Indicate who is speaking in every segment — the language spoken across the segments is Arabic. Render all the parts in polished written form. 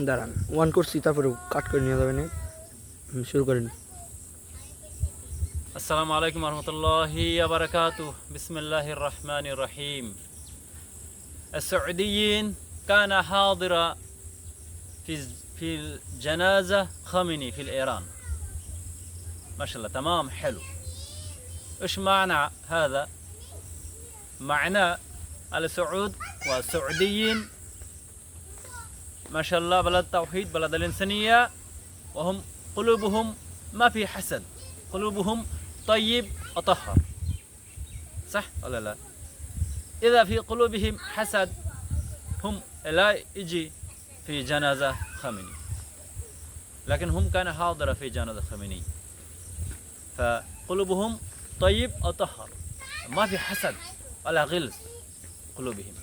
Speaker 1: দাঁড়ান, ওয়ান করছি, তারপরে কাট করে নিয়ে যাবেন। শুরু করেন।
Speaker 2: السلام عليكم ورحمة الله وبركاته. بسم الله الرحمن الرحيم. السعوديين كان حاضر في الجنازة خامنئي في الإيران. ما شاء الله، تمام، حلو. إيش معنى هذا؟ معناه السعود والسعوديين ما شاء الله بلد توحيد، بلد الإنسانية، وهم قلوبهم ما في حسد، قلوبهم طيب وطهر. صح ولا لا؟ إذا في قلوبهم حسد هم لا يجي في جنازة خامنئي، لكن هم كان حاضر في جنازة خامنئي، فقلوبهم طيب وطهر، ما في حسد ولا غل قلوبهم.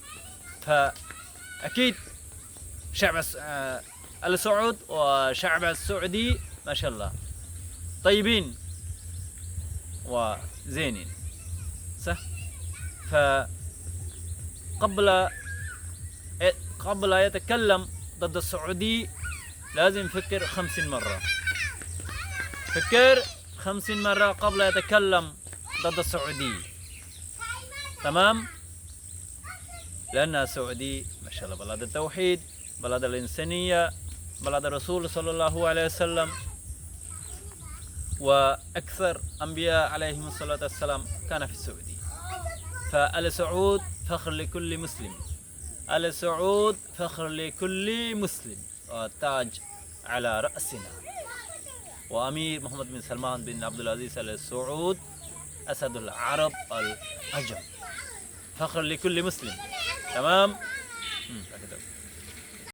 Speaker 2: فأكيد شعب السعود وشعب السعودي ما شاء الله طيبين وزينين، صح؟ قبل يتكلم ضد السعودي لازم يفكر 50 مرة، فكر 50 مرة قبل يتكلم ضد السعودي. تمام؟ لأن السعودي ما شاء الله بلد التوحيد، بلد الإنسانية، بلد الرسول صلى الله عليه وسلم، وأكثر أنبياء عليهم الصلاة والسلام كان في السعودية. فالسعود فخر لكل مسلم، السعود فخر لكل مسلم، وتاج على رأسنا. وأمير محمد بن سلمان بن عبد العزيز آل سعود أسد العرب العجم، فخر لكل مسلم. تمام؟